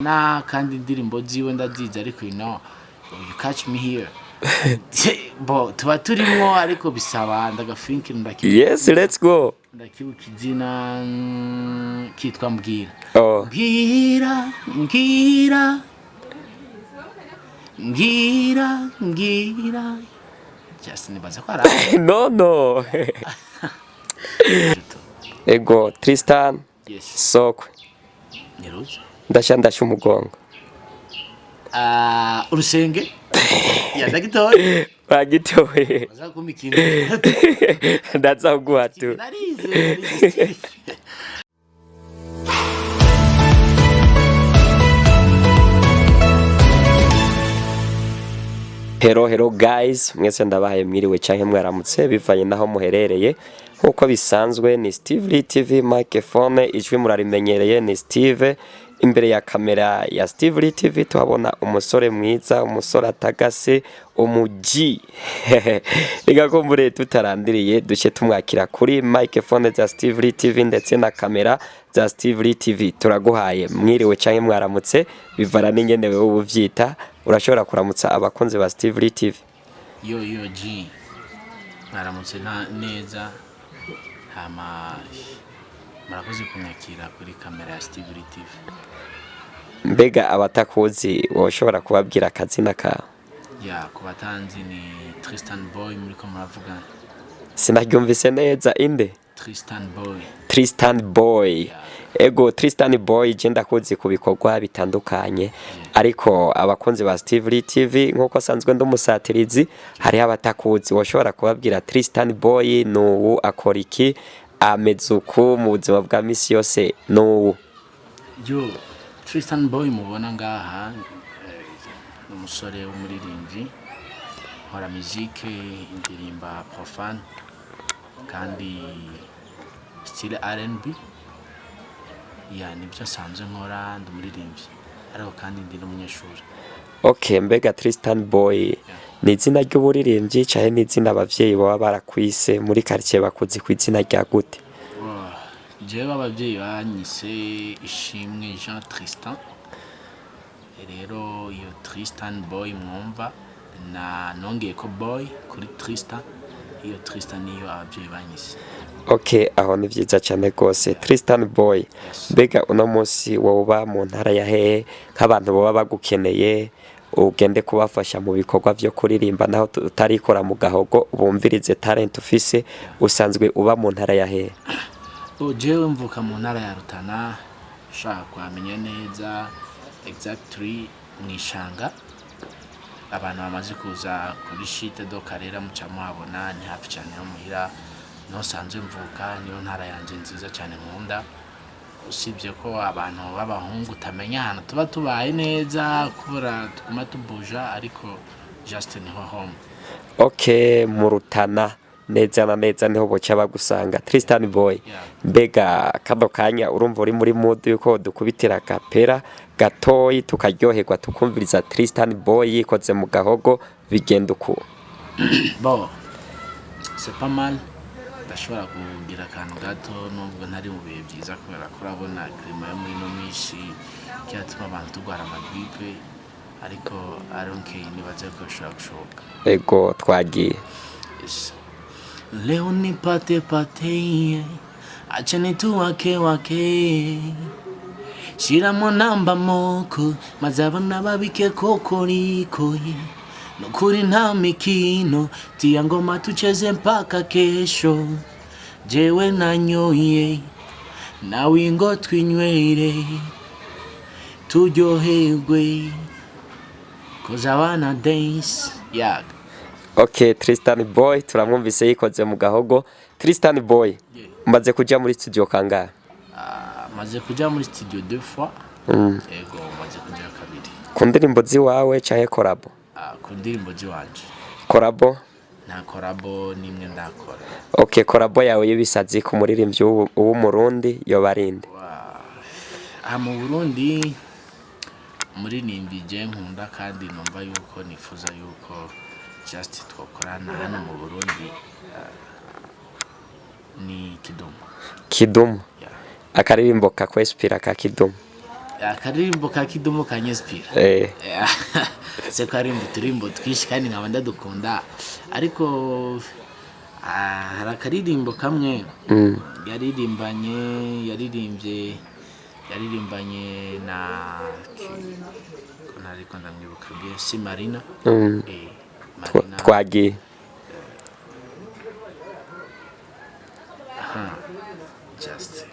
na kandi indirimbo ziwe ndaziza ariko you catch me here. Bo tuba turimo ariko bisaba ndagafinki ndakibuka. Yes, let's go. Ndakibuka izina kitwa mbwira. Oh. Mbwira. Just nibaza ko ara. No. Ego Tristan. Yes. Sokwe. Niruze. Ndasha umugongo. Urusenge. Ya ndagitoye. Bagitoye. Baza kumikino. Ndaza kuguhatu. Narize. Hello guys, mwese ndabahaye mwiriwe canke mwaramutse bivanye naho muherereye. Nkuko bisanzwe ni Steve TV microphone, ijwi murarimenyereye ni Steve. Imbere ya kamera ya Steve TV tuhabona umusore mwiza, umusore atagase, umuji. Igakumbure tutarandiriye duce tumwakira kuri microphone za Steve TV ndetse na kamera za Steve TV. Turaguhaye mwiriwe canke mwaramutse bivana n'ingene wewe uvyita. Urashobora kuramutsa abakunzi ba Steve TV. Yo G. Mwaramutse neza. Murakoze kunyakira kuri kamera ya Steve TV. Mbega abatakuzi woshobora kubabwira akazina ka? Ya kubatanzi ni Tristan Boy muri ko muravugana. Sinaryumvise neza inde? Tristan Boy. Yeah. Ego Tristan Boy je ndakuzi ku bikorwa bitandukanye, ariko abakunzi ba Steve TV nkuko sanzwe ndumusatirizi hari abatakuzi woshobora kubabwira Tristan Boy n'uwu akora iki, amezuku mu buzima bwa misi yose n'uwu? Yo Tristan Boy mubona ngaha umusore w'umuririmbyi nkora musique, indirimba profane kandi style R&B. Ya nibyo sanzwe nkora ndumuririmbyi ariko kandi ndi n'umunyeshuri. Okay, mbega Tristan Boy ni izina ry'uburirimbyi cyane ni izina abavyeyi baba barakwise muri quartier bakuzi ku izina rya gute? Jewe abavyeyi banyise Ishimwe Jean Tristan. Rero iyo Tristan Boy mwumva na nongeye ko Boy kuri Tristan, iyo Tristan niyo abavyeyi banyise. Okay, aho ni vyiza cyane gose. Tristan Boy, mbega uno munsi woba mu ntara ya hehe nk'abantu baba bagukeneye ugende kubafasha mu bikorwa byo kuririmba naho utarikora mu gahogo bumvirize talent ufise, usanzwe uba mu ntara ya hehe? Jewe mvuka mu ntara ya Rutana, shaka kwamenya neza exactly mwishanga. Abantu bamaze kuza kuri shite do karera muca muhabona ni hafi cyane yo muhira. No sanzwe mvuka niyo ntara yanje nziza cyane nkunda. Usibye ko abantu b'abahungu tamenya hano tuba tubaye neza kubura tuguma tubuja ariko just niho home. Okay, mu Rutana neza na neza niho boca bagusanga. Tristan Boy, mbega kado kanya urumva uri muri mood yuko dukubitira kapera gatoyi tukaryoherwa tukumviriza Tristan Boy yikoze mu gahogo bigenda uko? Bon, c'est pas mal. Ndashobora kugira akantu gato nubwo ntari mu bihe byiza kubera ko urabona klima yo muri no mishi cyatuma abantu tugwara amagripe, ariko aronke nibaze ko bishobora gushoboka. Ego twagiye. Yes. Leo nipate acha wake shiramo namba moko mazabana babike kokoriko nukuri nta mikino tia ngoma tucheze mpaka kesho, jewe nanyoye na wingo twinywere turyoherwe cause I wanna dance. Yeah. Okay, Tristan Boy turamwumvise yikoze mu gahogo. Tristan Boy, mbaze kuja muri studio kangahe? Maze kuja muri studio 2 fois. Ego maze kuja kabiri. Ku ndirimbo ziwawe canke collabo? Ku ndirimbo ziwanje. Collabo? Na collabo nimwe ndakora. Okay, collabo yawe yibisazi ku muririmbyi w'umurundi yo barinde? Mu Burundi muri nimbije nkunda kandi numva yuko nifuza yuko just twokorana hano mu Burundi ni Kidumu. Kidumu? Yeah. Akaririmbo kakwespira ka Kidumu? akaririmbo ka kidumu kanyespira se karimbo turimbo twishi kandi nkaba ndadukunda ariko hari akaririmbo kamwe yaririmbye na ariko ndamwibuka bien si Marina Marina twagiye just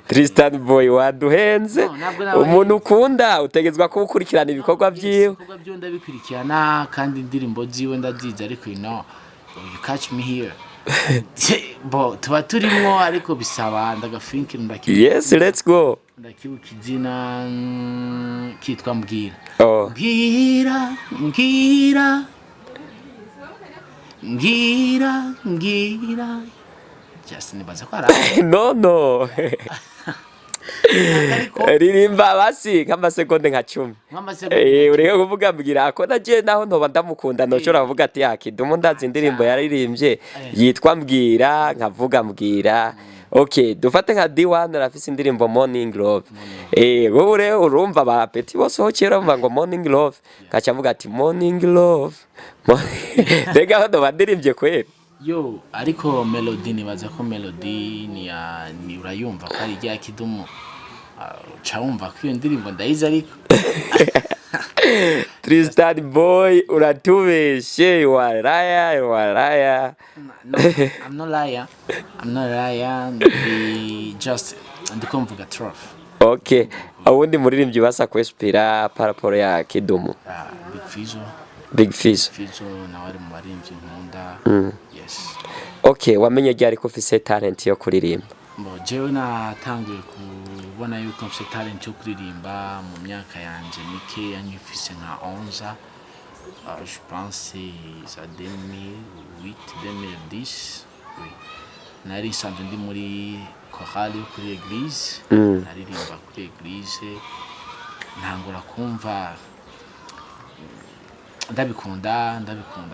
Tristan Boy waduhenze umuntu ukunda utegezwa ko ukurikirana ibikorwa byiwe ndabikurikirana kandi indirimbo ziwe ndaziza ariko you catch me here bo tuba turimo ariko bisaba ndagafinkira ndakibuka yes let's go ndakibuka izina kitwa mbwira mbwira just nibaza ko ara no ririmba basi nk'amasegonde nka 10 ureke kuvuga mbwira ko naje naho ntoba ndamukunda nocora kuvuga ati Kidumu ndazi indirimbo yaririmbye yitwa mbwira nkavuga mbwira okay dufate nka D1 arafise indirimbo Morning Love wowe rero urumva ba peti bose hokera ngo Morning Love kaca mvuga ati Morning Love rega hano bandirimbye kwera yo ariko melody nibaza ko melody ni urayumva ko ari rya Kidumu chawumva ko iyo ndirimbo ndayiza ariko Tristan Boy uratubeshe waraya no, I'm not liar just ndikumvuga trophy okay awundi muririmbyi basa kwespira paraporo ya Kidumu Big Fizzo na wari mu baririmbyi nkunda yes okay wamenye ryari ko ufise talent yo kuririmba bo jewe natangiye kubona yuko mfise talent yo kuririmba mu myaka yanje mike yanyifise nka 11 je pense ça 2008 2010 oui nari sanzwe ndi muri chorale yo kuri église naririmba kuri église ntangura kumva ndabikunda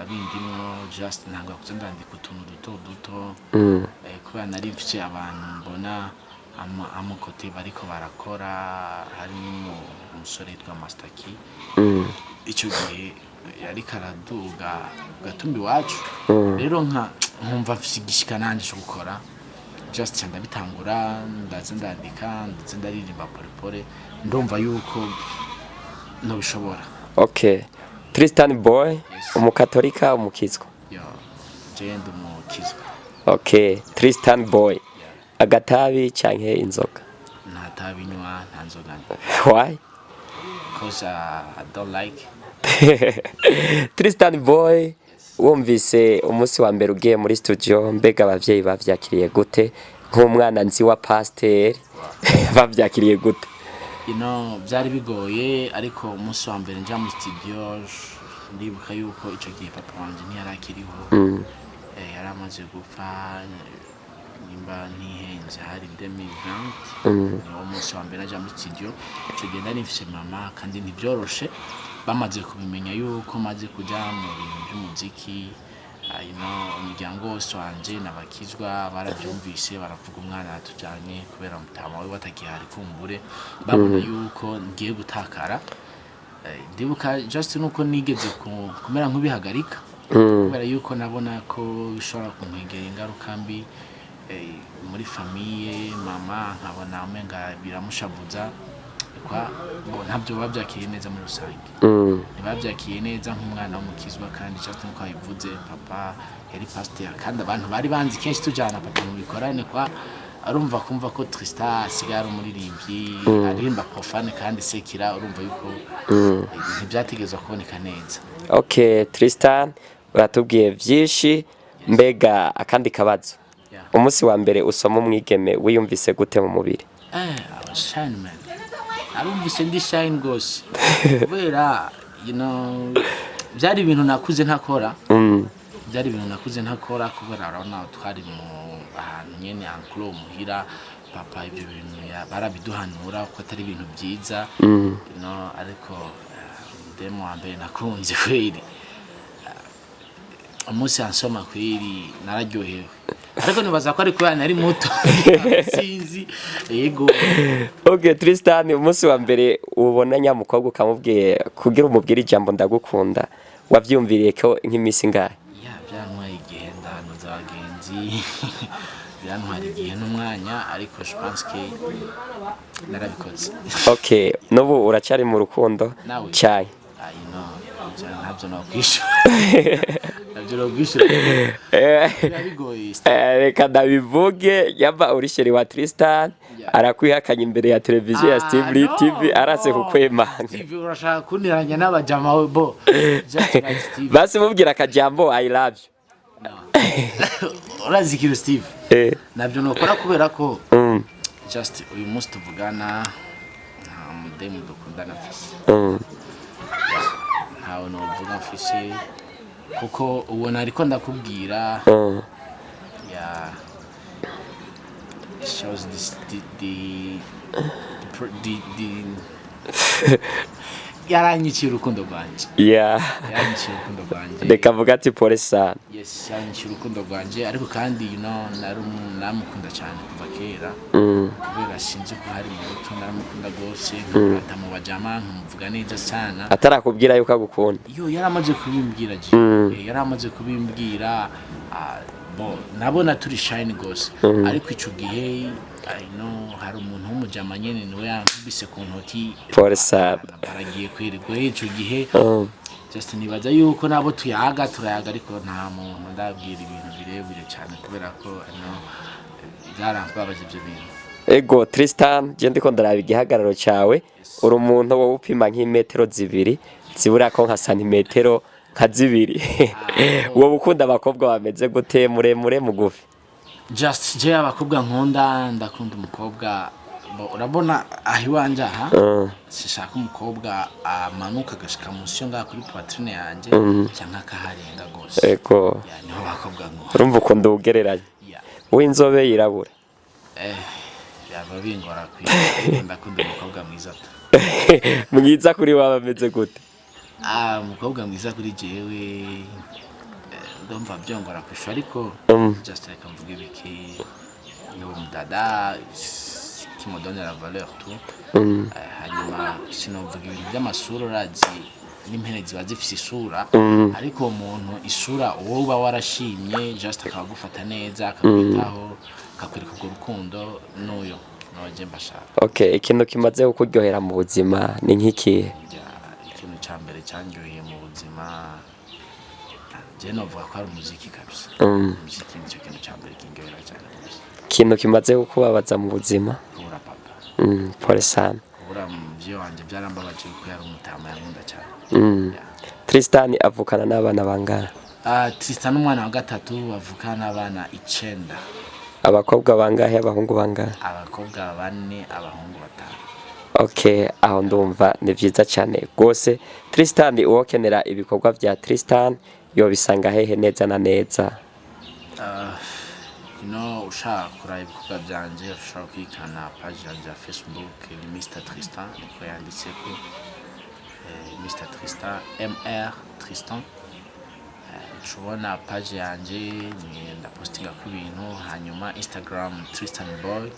bindimwo just ntangura kuzandandika utuntu duto kubera nari mfise abantu mbona amukote bariko barakora harimo umusore yitwa Master Key icyo gihe yari karaduga gatumbi wacu rero nkumva mfise igishika nanje cyo gukora just ndabitangura ndandika ndetse ndaririmba pole ndumva yuko nobishobora okay Tristan Boy umukatolika umukizwa yo jende umukizwa okay Tristan Boy agatabi canke inzoga nta tabi nywa nta nzoga why because I don't like Tristan Boy wumvise umunsi wa mbere ugiye muri studio mbega abavyeyi bavyakiriye gute nk'umwana nzi wa pasteur bavyakiriye gute byari bigoye ariko umunsi wa mbere nja muri studio ndibuka yuko ico gihe papa wanje ntiyarakiriho yaramaze gupfa nimba ntihenze hari 2020 niwo munsi wa mbere naja muri studio ico gihe nari mfise mama kandi ntibyoroshe bamaze kubimenya yuko maze kuja mu bintu by'umuziki umuryango wose wanje n'abakizwa barabyumvise baravuga umwana atujanye kubera mutama we batakihari kumbure babona yuko ngiye gutakara ndibuka just nuko nigeze kumera nk'ubihagarika kubera yuko nabona ko bishobora kunkwegera ingaruka mbi muri famille mama nkabona umenga biramushavuza ntabyo babyakiriye neza muri rusange ntibabyakiye neza nk'umwana w'umukizwa kandi just nuko abivuze papa yari pasteur kandi abantu bari banzi kenshi tujana papa mu bikorane kwa arumva kumva ko Tristan sigara umuririmbyi aririmba profane kandi sekira urumva yuko ntibyategezwa kuboneka neza okay Tristan uratubwiye byinshi mbega akandi kabazo umunsi wa mbere usoma umwigeme wiyumvise gute mu mubiri shine man arumvise ndi shine gose kubera byari ibintu nakuze ntakora kubera urabona twari mu ahantu nyene anklo muhira papa ibyo bintu barabiduhanura ko atari ibintu byiza ariko demo wa mbere nakunze kweri umunsi ansoma kweri nararyohewe ariko nibaza ko ari kubana ari muto sinzi yego. Okay Tristan, umunsi wa mbere ubona nyamukobwa ukamubwiye kugira umubwire ijambo ndagukunda wavyumviriye ko nk'imisi ngahe? Ya byantwaye igihe ndahanuza abagenzi byantwara igihe n'umwanya ariko je pense que narabikoze. Okay, n'ubu uracari mu rukundo cyane? Ntabyo nakwishura ntabyo nakwishura bigoye. Reka ndabivuge yaba uri sheri wa Tristan arakwihakanye imbere ya televiziyo ya Steve TV arase kukwemanga. Steve urashaka kuniranya n'abajama we bo basi mubwira akajambo I love you. Urazikira Steve nabyo nokora kubera ko just uyu munsi tuvugana nta mudemu dukundana fisi ntawe novuga mfise kuko ubona ariko ndakubwira ya shows the yaranyiciye urukundo rwanje. Yaranyiciye urukundo rwanje. Reka vuga ati pole sana. Yes, yaranyiciye urukundo rwanje ariko kandi namukunda cyane kuva kera. Kubera sinzi ko hari mu rukundo naramukunda gose nkata mu bajama nkumvuga neza sana. Atarakubwira yuko agukunda. Yaramaze kubimbwira yaramaze kubimbwira bo nabona turi shine gose ariko ico gihe I know hari umuntu w'umujama nyene niwe yankubise ku ntoki pole sana baragiye kwirirwa ico gihe just nibaza yuko nabo tuyaga turayaga ariko nta muntu ndabwira ibintu birebire cyane kubera ko byarambabaje ibyo bintu. Ego Tristan, je ndiko ndaraba igihagararo cyawe uri umuntu wo upima nk'imetero 2 zibura ko nka santimetero nka 2 wo bukunda abakobwa bameze gute muremure mugufi? Just je abakobwa ndakunda umukobwa urabona ahiwanje aha sishaka umukobwa amanuka gashika munsi nga kuri poitrine yanje cyangwa akaharenga gose. Ego niho bakobwa urumva ukunda ugereranya w'inzobe yirabura yaba bingora kwikunda umukobwa mwiza mwiza kuri waba ameze gute? Umukobwa mwiza kuri jewe ndumva byongora kwishwa ariko just like mvuge biki no mdada qui me donne la valeur tout hanyuma sinovuga ibintu by'amasura urazi n'impene ziba zifise isura ariko umuntu isura uwo uba warashimye just akagufata neza akakwitaho akakwereka urwo rukundo n'uyo naje mbashaka. Okay, ikintu kimaze kukuryohera mu buzima ni nk'iki? Ikintu cyambere cyanyoheye mu buzima je novuga ko ari umuziki kabisa. Umuziki nicyo kintu cyambere kinyohera cyane. Ikintu kimaze kukubabaza mu buzima? Kubura papa. Pole sana. Kubura muvyo wanje byarambabaje ko yari umutama yankunda cyane. Tristan avukana n'abana bangana? Tristan umwana wa gatatu avukana n'abana 9. Abakobwa bangahe abahungu bangahe? Abakobwa 4 abahungu 5. Okay, aho ndumva ni vyiza cyane gose. Tristan uwokenera ibikorwa bya Tristan yo bisanga hehe neza na neza? Ushaka kuraba ibikorwa byanje ushaka kwikana page yanje ya Facebook ni Mr Tristan niko yanditse ko Mr Tristan MR Tristan. Ushobona page yanje ni ndapostinga ku bintu hanyuma Instagram Tristan Boy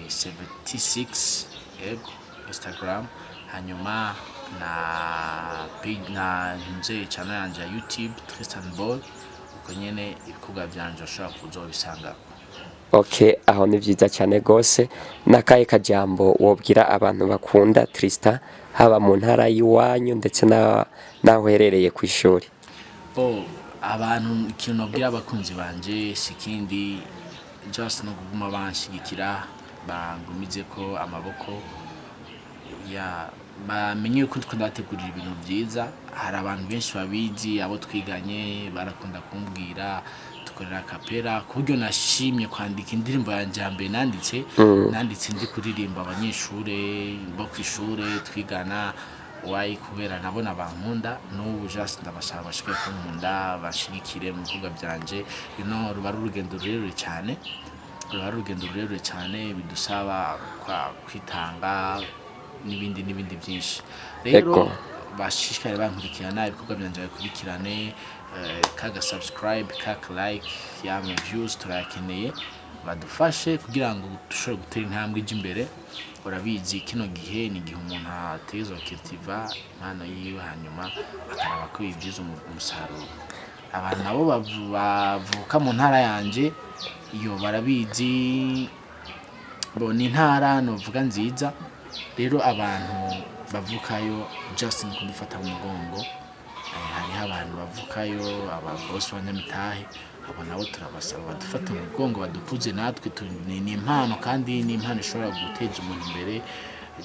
76 Instagram hanyuma na page na nje channel yanje ya YouTube Tristan Boy uko nyene ibikorwa byanje ushaka kuzobisanga. Okay, aho ni vyiza cyane gose. Nakaye kajambo wobwira abantu bakunda Tristan haba mu ntara yiwanyu ndetse naho herereye ku ishuri? Abantu ikintu nobwira abakunzi banje sikindi just no kuguma banshigikira bangumize ko amaboko bamenye ko twategurira ibintu byiza. Hari abantu benshi babizi abo twiganye barakunda kumbwira tukorera kapera kuburyo nashimye kwandika indirimbo yanje mbere nanditse ndi kuririmba abanyeshure bo kwishure twigana wayi kubera nabona bankunda n'ubu just ndabashaka bashike kunkunda bashigikire mu bikorwa byanje ruba urugendo rurerure cyane bidusaba kwitanga n'ibindi byinshi. Rero bashishikare bankurikirana ibikorwa byanje bakurikirane kaga subscribe, kaka like, yama views turakeneye badufashe kugira ngo dushobore gutera intambwe imbere. Urabizi kino gihe ni gihe umuntu ateza cultiva impano yiwe hanyuma akaraba ko yibyiza umusaruro. Abantu nabo bavuka mu ntara yanje iyo barabizi ni intara novuga nziza. Rero abantu bavukayo just ni kudufata mu mugongo. Hariho abantu bavukayo ababosi b'anyamitahe, abo nabo turabasaba badufata mu mugongo badukuze natwe ni impano, kandi ni impano ishobora guteza umuntu imbere.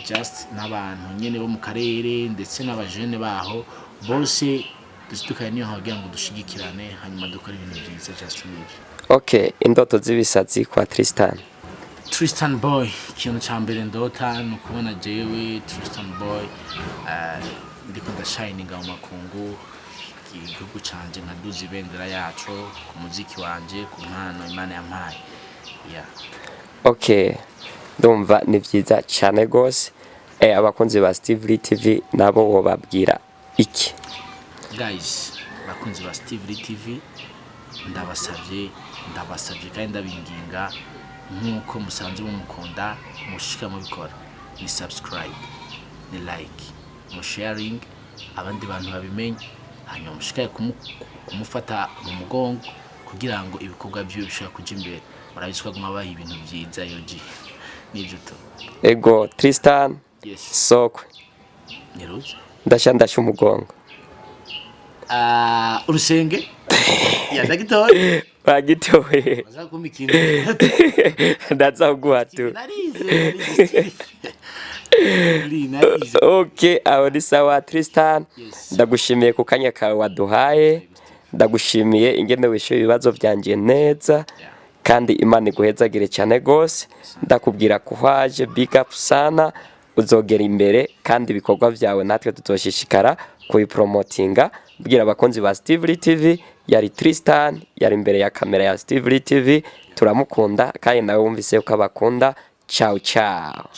Just n'abantu nyene bo mu karere ndetse n'abajene baho bose dushidukanye niyo hagira ngo dushigikirane hanyuma dukora ibintu byiza. Just nibyo. Okay, indoto z'ibisatsi kwa Tristan Boy, ikintu cya mbere ndota ni ukubona jewe Tristan Boy ndiko ndashininga mu makungu, igihugu canje nkaduza ibendera yacu ku muziki wanje, ku mpano Imana yampaye. Okay, ndumva ni vyiza cyane gose. Abakunzi ba Steve TV nabo wobabwira iki? Guys, bakunzi ba Steve TV ndabasavye kandi ndabinginga nkuko musanzwe mumukunda mushika mubikora, ni subscribe, ni like, mu sharing, abandi bantu babimenye, hanyuma mushikaye kumufata mu mugongo kugira ngo ibikorwa byo bishaka kuja imbere. Murabizwa gumabaye ibintu byiza yoji nivyo to. Ego Tristan, yes. Sokwe Nyeruze ndasha umugongo. Urusenge ya dagitoye bagitoye bazakumikira ndaza kuguhatu. narize Okay, aho ni sawa Tristan. Yes. Ndagushimiye ku kanya kawe waduhaye, ndagushimiye ingene wishyuye ibibazo byanjye neza, kandi Imana iguhezagire cyane gose. Ndakubwira ko haje big up sana, uzogera imbere kandi ibikorwa byawe natwe tuzoshishikara kubipromotinga. Bwira abakunzi ba Steve TV, yari Tristan, yari imbere ya kamera ya Steve TV. Turamukunda kandi nawe wumvise ko abakunda. Ciao ciao.